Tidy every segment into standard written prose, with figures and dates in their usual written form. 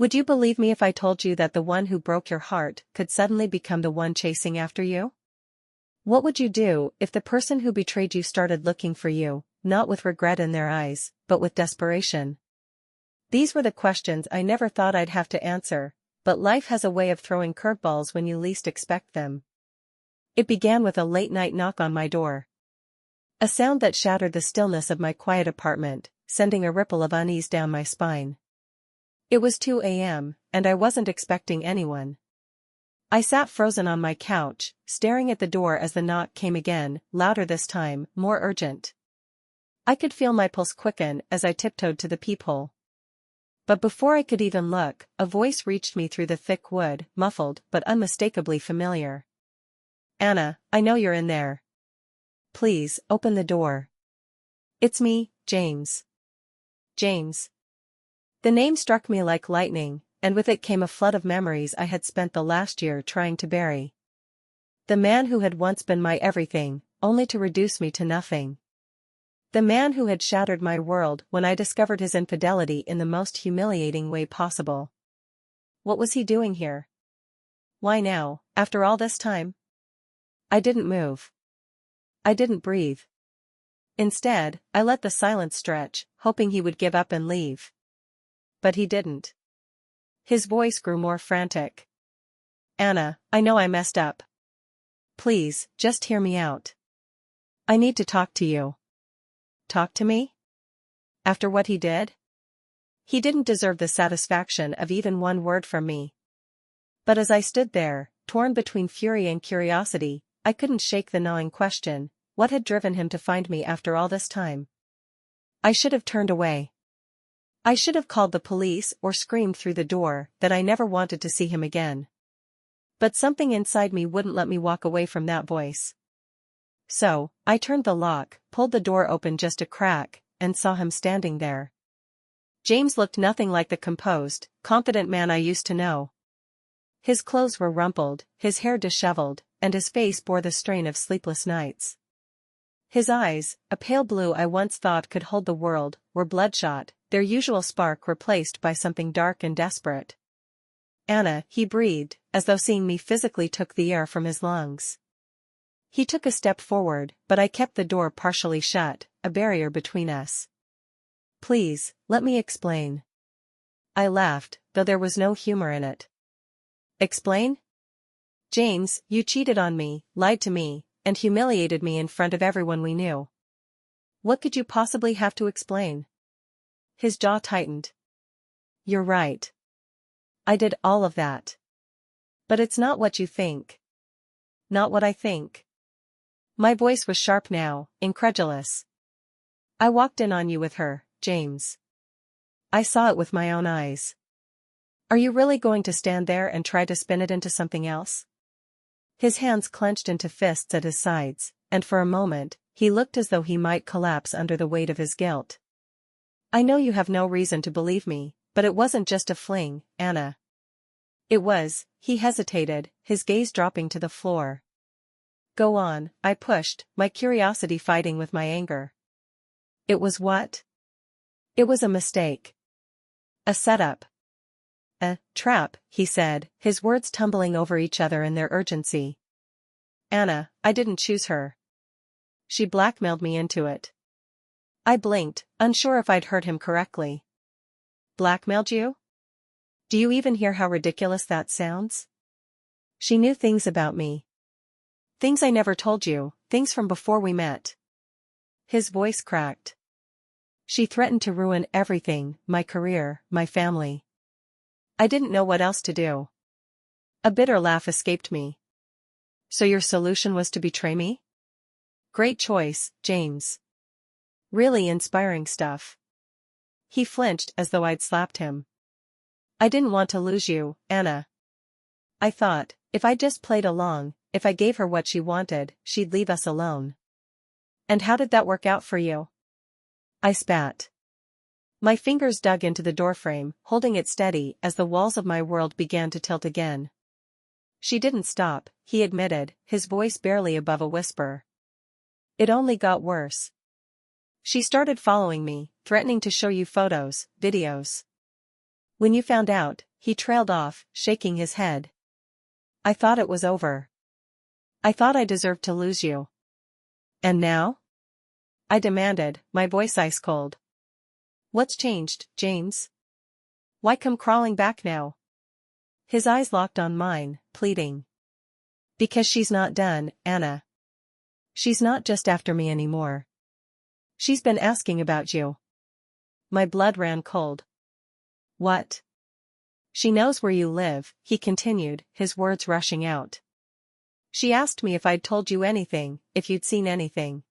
Would you believe me if I told you that the one who broke your heart could suddenly become the one chasing after you? What would you do if the person who betrayed you started looking for you, not with regret in their eyes, but with desperation? These were the questions I never thought I'd have to answer, but life has a way of throwing curveballs when you least expect them. It began with a late-night knock on my door. A sound that shattered the stillness of my quiet apartment, sending a ripple of unease down my spine. It was 2 a.m., and I wasn't expecting anyone. I sat frozen on my couch, staring at the door as the knock came again, louder this time, more urgent. I could feel my pulse quicken as I tiptoed to the peephole. But before I could even look, a voice reached me through the thick wood, muffled but unmistakably familiar. "Anna, I know you're in there. Please, open the door. It's me, James." James. The name struck me like lightning, and with it came a flood of memories I had spent the last year trying to bury. The man who had once been my everything, only to reduce me to nothing. The man who had shattered my world when I discovered his infidelity in the most humiliating way possible. What was he doing here? Why now, after all this time? I didn't move. I didn't breathe. Instead, I let the silence stretch, hoping he would give up and leave. But he didn't. His voice grew more frantic. "Anna, I know I messed up. Please, just hear me out. I need to talk to you." Talk to me? After what he did? He didn't deserve the satisfaction of even one word from me. But as I stood there, torn between fury and curiosity, I couldn't shake the gnawing question, what had driven him to find me after all this time? I should have turned away. I should have called the police or screamed through the door that I never wanted to see him again. But something inside me wouldn't let me walk away from that voice. So, I turned the lock, pulled the door open just a crack, and saw him standing there. James looked nothing like the composed, confident man I used to know. His clothes were rumpled, his hair disheveled, and his face bore the strain of sleepless nights. His eyes, a pale blue I once thought could hold the world, were bloodshot, their usual spark replaced by something dark and desperate. "Anna," he breathed, as though seeing me physically took the air from his lungs. He took a step forward, but I kept the door partially shut, a barrier between us. "Please, let me explain." I laughed, though there was no humor in it. "Explain? James, you cheated on me, lied to me, and humiliated me in front of everyone we knew. What could you possibly have to explain?" His jaw tightened. "You're right. I did all of that. But it's not what you think. Not what I think." My voice was sharp now, incredulous. "I walked in on you with her, James. I saw it with my own eyes. Are you really going to stand there and try to spin it into something else?" His hands clenched into fists at his sides, and for a moment, he looked as though he might collapse under the weight of his guilt. "I know you have no reason to believe me, but it wasn't just a fling, Anna. It was," he hesitated, his gaze dropping to the floor. "Go on," I pushed, my curiosity fighting with my anger. "It was what?" "It was a mistake. A setup. A trap," he said, his words tumbling over each other in their urgency. "Anna, I didn't choose her. She blackmailed me into it." I blinked, unsure if I'd heard him correctly. "Blackmailed you? Do you even hear how ridiculous that sounds? She knew things about me. Things I never told you, things from before we met." His voice cracked. "She threatened to ruin everything, my career, my family. I didn't know what else to do." A bitter laugh escaped me. "So your solution was to betray me? Great choice, James. Really inspiring stuff." He flinched as though I'd slapped him. "I didn't want to lose you, Anna. I thought, if I just played along, if I gave her what she wanted, she'd leave us alone. And how did that work out for you?" I spat. My fingers dug into the doorframe, holding it steady as the walls of my world began to tilt again. "She didn't stop," he admitted, his voice barely above a whisper. "It only got worse. She started following me, threatening to show you photos, videos." When you found out, he trailed off, shaking his head. I thought it was over. I thought I deserved to lose you. And now? I demanded, my voice ice cold. What's changed, James? Why come crawling back now? His eyes locked on mine, pleading. Because she's not done, Anna. She's not just after me anymore. She's been asking about you. My blood ran cold. What? She knows where you live, he continued, his words rushing out. She asked me if I'd told you anything, if you'd seen anything.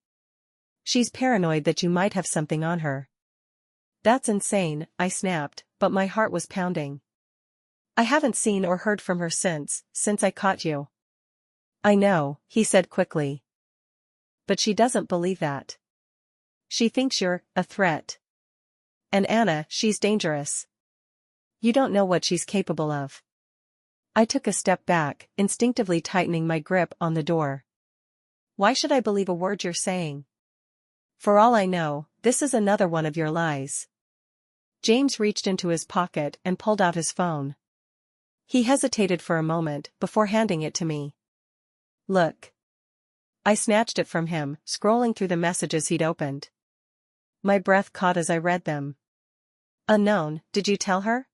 She's paranoid that you might have something on her. That's insane, I snapped, but my heart was pounding. I haven't seen or heard from her since I caught you. I know, he said quickly. But she doesn't believe that. She thinks you're a threat. And Anna, she's dangerous. You don't know what she's capable of. I took a step back, instinctively tightening my grip on the door. Why should I believe a word you're saying? For all I know, this is another one of your lies. James reached into his pocket and pulled out his phone. He hesitated for a moment before handing it to me. Look. I snatched it from him, scrolling through the messages he'd opened. My breath caught as I read them. Unknown, did you tell her?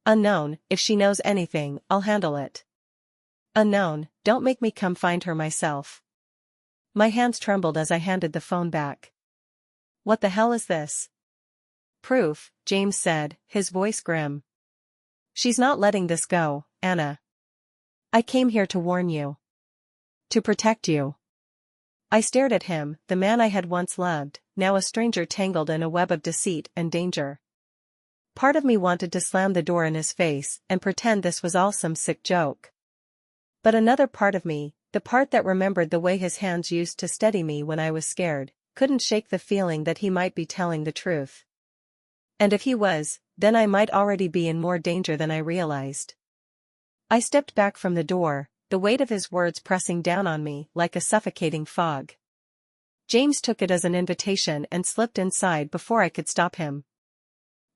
Unknown, if she knows anything, I'll handle it. Unknown, don't make me come find her myself. My hands trembled as I handed the phone back. What the hell is this? Proof, James said, his voice grim. She's not letting this go, Anna. I came here to warn you. To protect you. I stared at him, the man I had once loved, now a stranger tangled in a web of deceit and danger. Part of me wanted to slam the door in his face and pretend this was all some sick joke. But another part of me, the part that remembered the way his hands used to steady me when I was scared, couldn't shake the feeling that he might be telling the truth. And if he was, then I might already be in more danger than I realized. I stepped back from the door, the weight of his words pressing down on me like a suffocating fog. James took it as an invitation and slipped inside before I could stop him.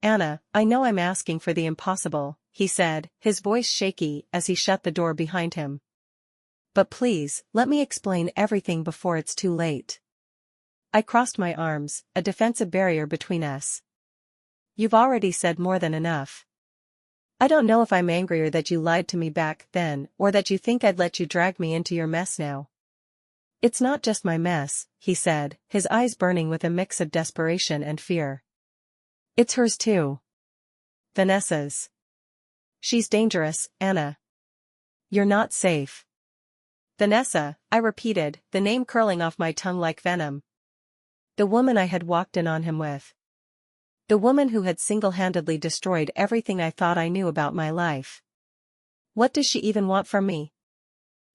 Anna, I know I'm asking for the impossible, he said, his voice shaky as he shut the door behind him. But please, let me explain everything before it's too late. I crossed my arms, a defensive barrier between us. You've already said more than enough. I don't know if I'm angrier that you lied to me back then or that you think I'd let you drag me into your mess now. It's not just my mess, he said, his eyes burning with a mix of desperation and fear. It's hers too. Vanessa's. She's dangerous, Anna. You're not safe. Vanessa, I repeated, the name curling off my tongue like venom. The woman I had walked in on him with. The woman who had single-handedly destroyed everything I thought I knew about my life. What does she even want from me?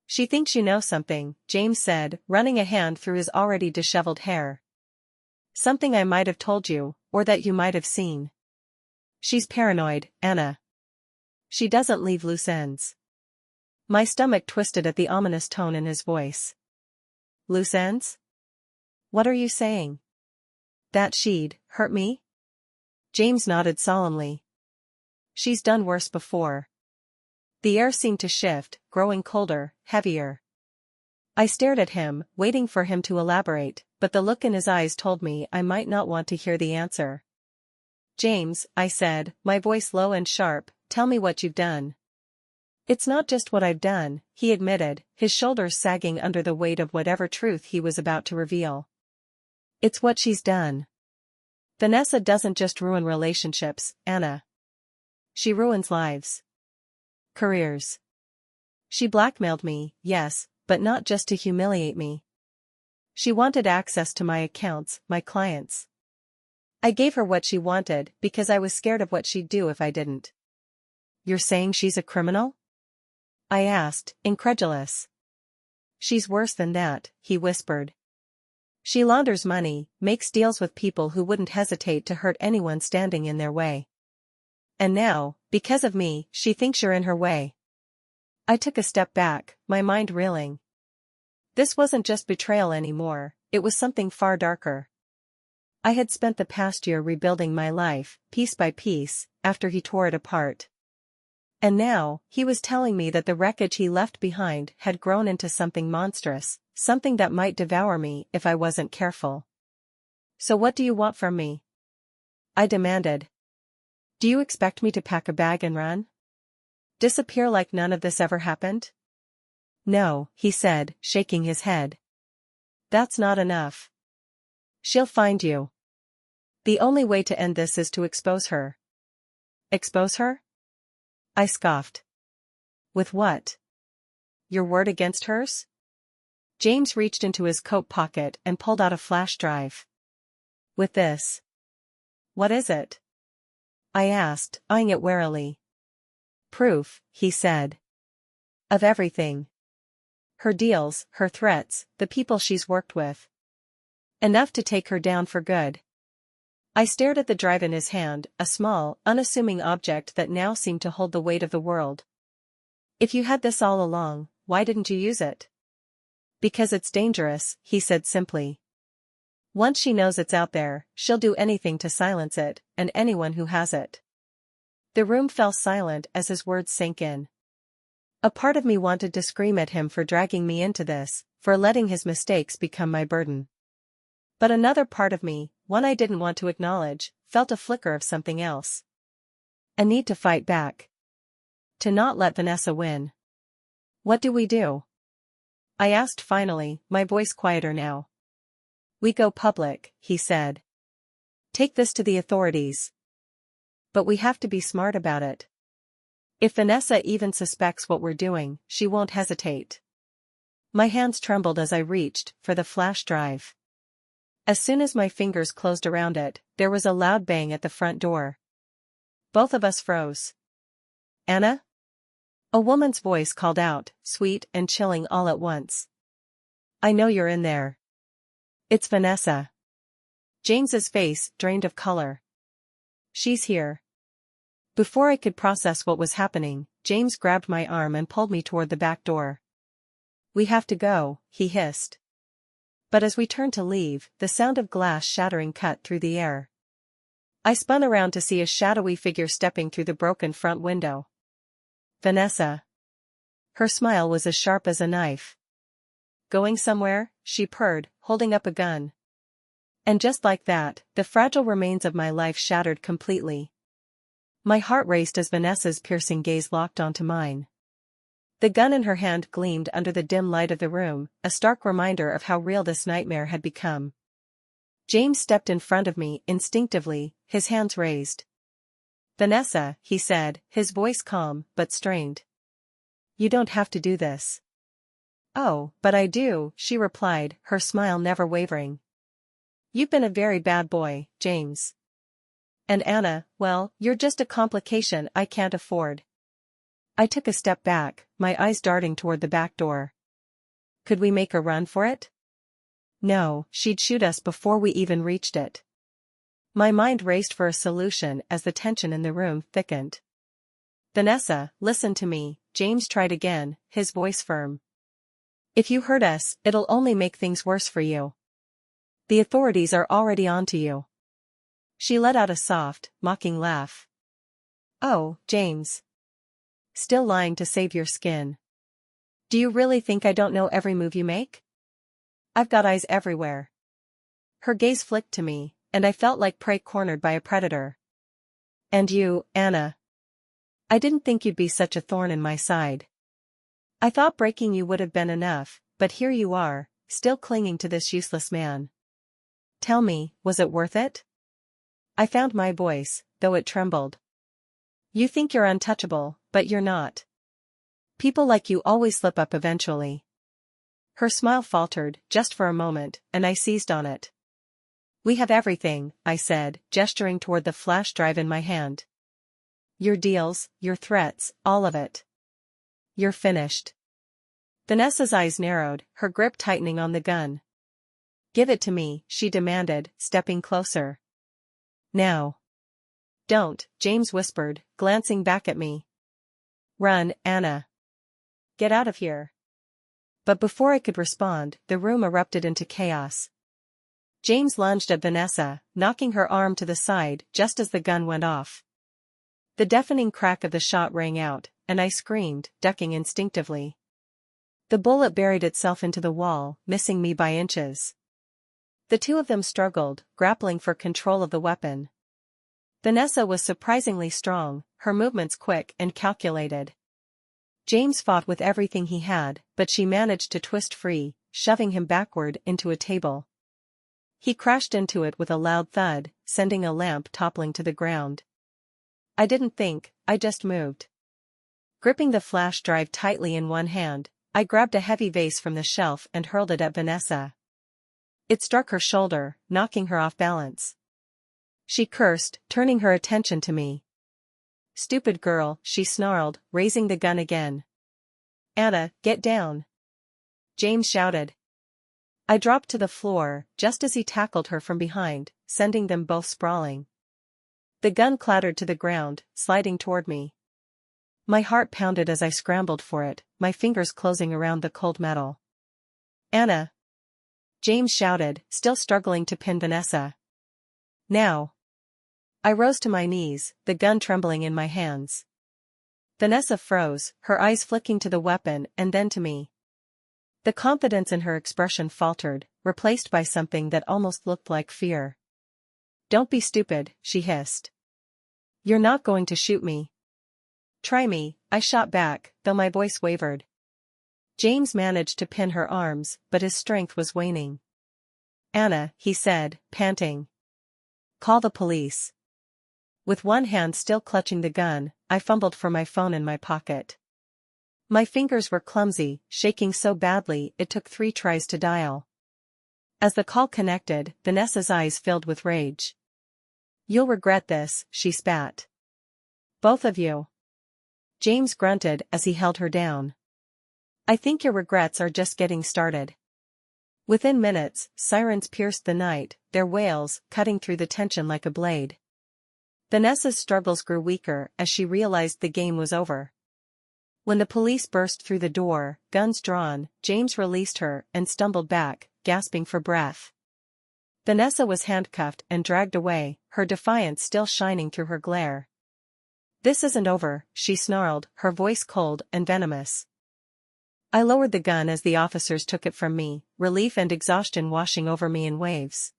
She thinks you know something, James said, running a hand through his already disheveled hair. Something I might have told you, or that you might have seen. She's paranoid, Anna. She doesn't leave loose ends. My stomach twisted at the ominous tone in his voice. Loose ends? What are you saying? That she'd hurt me? James nodded solemnly. She's done worse before. The air seemed to shift, growing colder, heavier. I stared at him, waiting for him to elaborate, but the look in his eyes told me I might not want to hear the answer. James, I said, my voice low and sharp, tell me what you've done. It's not just what I've done, he admitted, his shoulders sagging under the weight of whatever truth he was about to reveal. It's what she's done. Vanessa doesn't just ruin relationships, Anna. She ruins lives. Careers. She blackmailed me, yes, but not just to humiliate me. She wanted access to my accounts, my clients. I gave her what she wanted because I was scared of what she'd do if I didn't. You're saying she's a criminal? I asked, incredulous. She's worse than that, he whispered. She launders money, makes deals with people who wouldn't hesitate to hurt anyone standing in their way. And now, because of me, she thinks you're in her way. I took a step back, my mind reeling. This wasn't just betrayal anymore, it was something far darker. I had spent the past year rebuilding my life, piece by piece, after he tore it apart. And now, he was telling me that the wreckage he left behind had grown into something monstrous, something that might devour me if I wasn't careful. So what do you want from me? I demanded. Do you expect me to pack a bag and run? Disappear like none of this ever happened? No, he said, shaking his head. That's not enough. She'll find you. The only way to end this is to expose her. Expose her? I scoffed. With what? Your word against hers? James reached into his coat pocket and pulled out a flash drive. With this. What is it? I asked, eyeing it warily. Proof, he said. Of everything. Her deals, her threats, the people she's worked with. Enough to take her down for good. I stared at the drive in his hand, a small, unassuming object that now seemed to hold the weight of the world. If you had this all along, why didn't you use it? Because it's dangerous, he said simply. Once she knows it's out there, she'll do anything to silence it, and anyone who has it. The room fell silent as his words sank in. A part of me wanted to scream at him for dragging me into this, for letting his mistakes become my burden. But another part of me, one I didn't want to acknowledge, felt a flicker of something else. A need to fight back. To not let Vanessa win. What do we do? I asked finally, my voice quieter now. We go public, he said. Take this to the authorities. But we have to be smart about it. If Vanessa even suspects what we're doing, she won't hesitate. My hands trembled as I reached for the flash drive. As soon as my fingers closed around it, there was a loud bang at the front door. Both of us froze. Anna? A woman's voice called out, sweet and chilling all at once. I know you're in there. It's Vanessa. James's face drained of color. She's here. Before I could process what was happening, James grabbed my arm and pulled me toward the back door. We have to go, he hissed. But as we turned to leave, the sound of glass shattering cut through the air. I spun around to see a shadowy figure stepping through the broken front window. Vanessa. Her smile was as sharp as a knife. Going somewhere? She purred, holding up a gun. And just like that, the fragile remains of my life shattered completely. My heart raced as Vanessa's piercing gaze locked onto mine. The gun in her hand gleamed under the dim light of the room, a stark reminder of how real this nightmare had become. James stepped in front of me instinctively, his hands raised. Vanessa, he said, his voice calm but strained. You don't have to do this. Oh, but I do, she replied, her smile never wavering. You've been a very bad boy, James. And Anna, well, you're just a complication I can't afford. I took a step back, my eyes darting toward the back door. Could we make a run for it? No, she'd shoot us before we even reached it. My mind raced for a solution as the tension in the room thickened. Vanessa, listen to me, James tried again, his voice firm. If you hurt us, it'll only make things worse for you. The authorities are already onto you. She let out a soft, mocking laugh. Oh, James. Still lying to save your skin. Do you really think I don't know every move you make? I've got eyes everywhere. Her gaze flicked to me, and I felt like prey cornered by a predator. And you, Anna. I didn't think you'd be such a thorn in my side. I thought breaking you would have been enough, but here you are, still clinging to this useless man. Tell me, was it worth it? I found my voice, though it trembled. You think you're untouchable, but you're not. People like you always slip up eventually. Her smile faltered, just for a moment, and I seized on it. We have everything, I said, gesturing toward the flash drive in my hand. Your deals, your threats, all of it. You're finished. Vanessa's eyes narrowed, her grip tightening on the gun. Give it to me, she demanded, stepping closer. Now. Don't, James whispered, glancing back at me. Run, Anna. Get out of here. But before I could respond, the room erupted into chaos. James lunged at Vanessa, knocking her arm to the side just as the gun went off. The deafening crack of the shot rang out, and I screamed, ducking instinctively. The bullet buried itself into the wall, missing me by inches. The two of them struggled, grappling for control of the weapon. Vanessa was surprisingly strong, her movements quick and calculated. James fought with everything he had, but she managed to twist free, shoving him backward into a table. He crashed into it with a loud thud, sending a lamp toppling to the ground. I didn't think, I just moved. Gripping the flash drive tightly in one hand, I grabbed a heavy vase from the shelf and hurled it at Vanessa. It struck her shoulder, knocking her off balance. She cursed, turning her attention to me. "Stupid girl," she snarled, raising the gun again. "Anna, get down!" James shouted. I dropped to the floor, just as he tackled her from behind, sending them both sprawling. The gun clattered to the ground, sliding toward me. My heart pounded as I scrambled for it, my fingers closing around the cold metal. "Anna!" James shouted, still struggling to pin Vanessa. "Now!" I rose to my knees, the gun trembling in my hands. Vanessa froze, her eyes flicking to the weapon and then to me. The confidence in her expression faltered, replaced by something that almost looked like fear. "Don't be stupid," she hissed. "You're not going to shoot me." "Try me," I shot back, though my voice wavered. James managed to pin her arms, but his strength was waning. "Anna," he said, panting. "Call the police." With one hand still clutching the gun, I fumbled for my phone in my pocket. My fingers were clumsy, shaking so badly it took 3 tries to dial. As the call connected, Vanessa's eyes filled with rage. "You'll regret this," she spat. "Both of you." James grunted as he held her down. "I think your regrets are just getting started." Within minutes, sirens pierced the night, their wails cutting through the tension like a blade. Vanessa's struggles grew weaker as she realized the game was over. When the police burst through the door, guns drawn, James released her and stumbled back, gasping for breath. Vanessa was handcuffed and dragged away, her defiance still shining through her glare. "This isn't over," she snarled, her voice cold and venomous. I lowered the gun as the officers took it from me, relief and exhaustion washing over me in waves.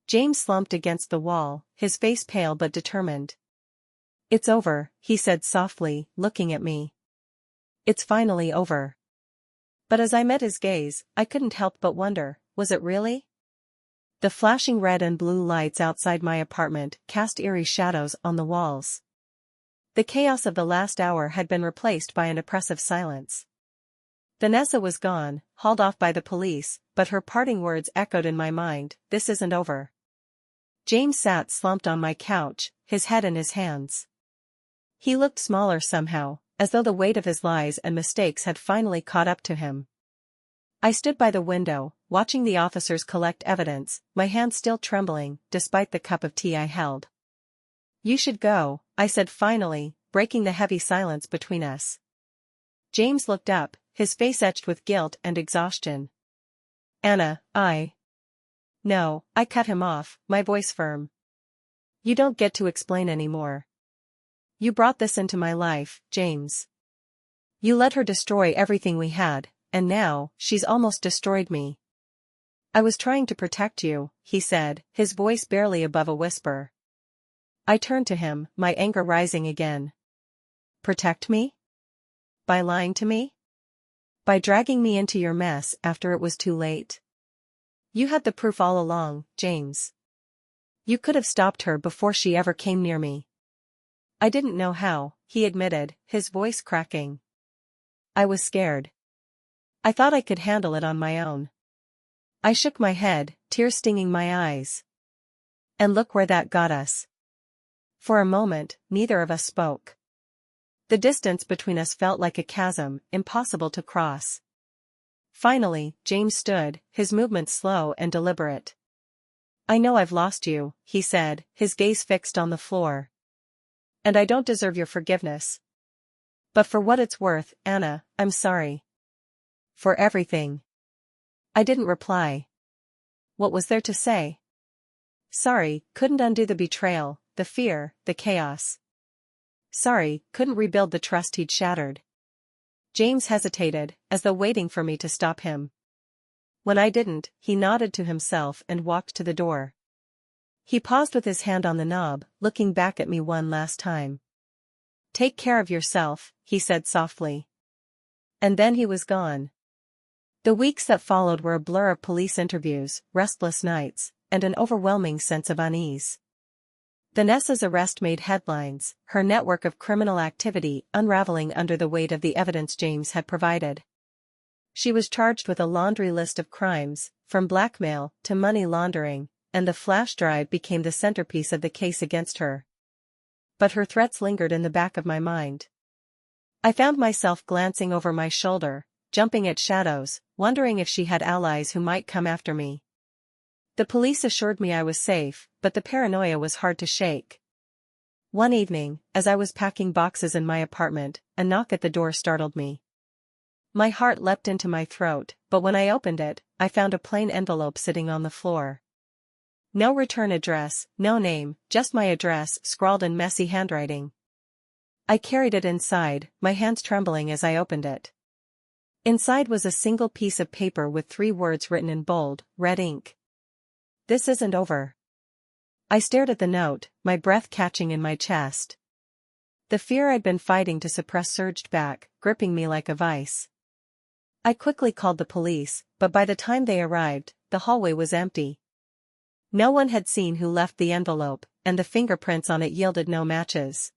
James slumped against the wall, his face pale but determined. "It's over," he said softly, looking at me. "It's finally over." But as I met his gaze, I couldn't help but wonder, was it really? The flashing red and blue lights outside my apartment cast eerie shadows on the walls. The chaos of the last hour had been replaced by an oppressive silence. Vanessa was gone, hauled off by the police, but her parting words echoed in my mind, "This isn't over." James sat slumped on my couch, his head in his hands. He looked smaller somehow, as though the weight of his lies and mistakes had finally caught up to him. I stood by the window, watching the officers collect evidence, my hand still trembling, despite the cup of tea I held. "You should go," I said finally, breaking the heavy silence between us. James looked up, his face etched with guilt and exhaustion. "Anna, No," I cut him off, my voice firm. "You don't get to explain anymore. You brought this into my life, James. You let her destroy everything we had, and now, she's almost destroyed me." "I was trying to protect you," he said, his voice barely above a whisper. I turned to him, my anger rising again. "Protect me? By lying to me? By dragging me into your mess after it was too late? You had the proof all along, James. You could have stopped her before she ever came near me." "I didn't know how," he admitted, his voice cracking. "I was scared. I thought I could handle it on my own." I shook my head, tears stinging my eyes. And look where that got us. For a moment, neither of us spoke. The distance between us felt like a chasm, impossible to cross. Finally, James stood, his movements slow and deliberate. "I know I've lost you," he said, his gaze fixed on the floor. "And I don't deserve your forgiveness. But for what it's worth, Anna, I'm sorry. For everything." I didn't reply. what was there to say? Sorry, couldn't undo the betrayal, the fear, the chaos. Sorry, couldn't rebuild the trust he'd shattered. James hesitated, as though waiting for me to stop him. When I didn't, he nodded to himself and walked to the door. He paused with his hand on the knob, looking back at me one last time. Take care of yourself, he said softly. And then he was gone. The weeks that followed were a blur of police interviews, restless nights, and an overwhelming sense of unease. Vanessa's arrest made headlines, her network of criminal activity unraveling under the weight of the evidence James had provided. She was charged with a laundry list of crimes, from blackmail to money laundering, and the flash drive became the centerpiece of the case against her. But her threats lingered in the back of my mind. I found myself glancing over my shoulder, jumping at shadows, wondering if she had allies who might come after me. The police assured me I was safe, but the paranoia was hard to shake. One evening, as I was packing boxes in my apartment, a knock at the door startled me. My heart leapt into my throat, but when I opened it, I found a plain envelope sitting on the floor. No return address, no name, just my address scrawled in messy handwriting. I carried it inside, my hands trembling as I opened it. Inside was a single piece of paper with 3 words written in bold, red ink. This isn't over. I stared at the note, my breath catching in my chest. The fear I'd been fighting to suppress surged back, gripping me like a vice. I quickly called the police, but by the time they arrived, the hallway was empty. No one had seen who left the envelope, and the fingerprints on it yielded no matches.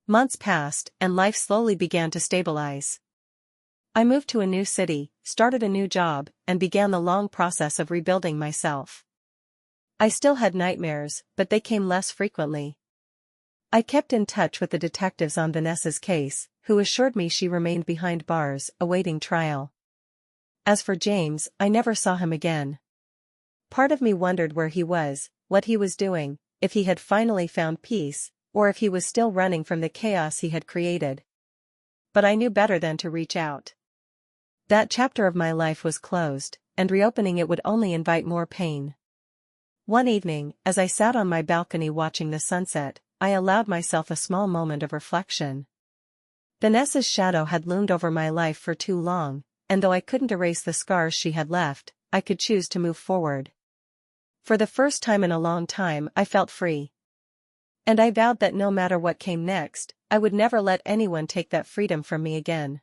Months passed, and life slowly began to stabilize. I moved to a new city, started a new job, and began the long process of rebuilding myself. I still had nightmares, but they came less frequently. I kept in touch with the detectives on Vanessa's case, who assured me she remained behind bars, awaiting trial. As for James, I never saw him again. Part of me wondered where he was, what he was doing, if he had finally found peace, or if he was still running from the chaos he had created. But I knew better than to reach out. That chapter of my life was closed, and reopening it would only invite more pain. One evening, as I sat on my balcony watching the sunset, I allowed myself a small moment of reflection. Vanessa's shadow had loomed over my life for too long, and though I couldn't erase the scars she had left, I could choose to move forward. For the first time in a long time, I felt free. And I vowed that no matter what came next, I would never let anyone take that freedom from me again.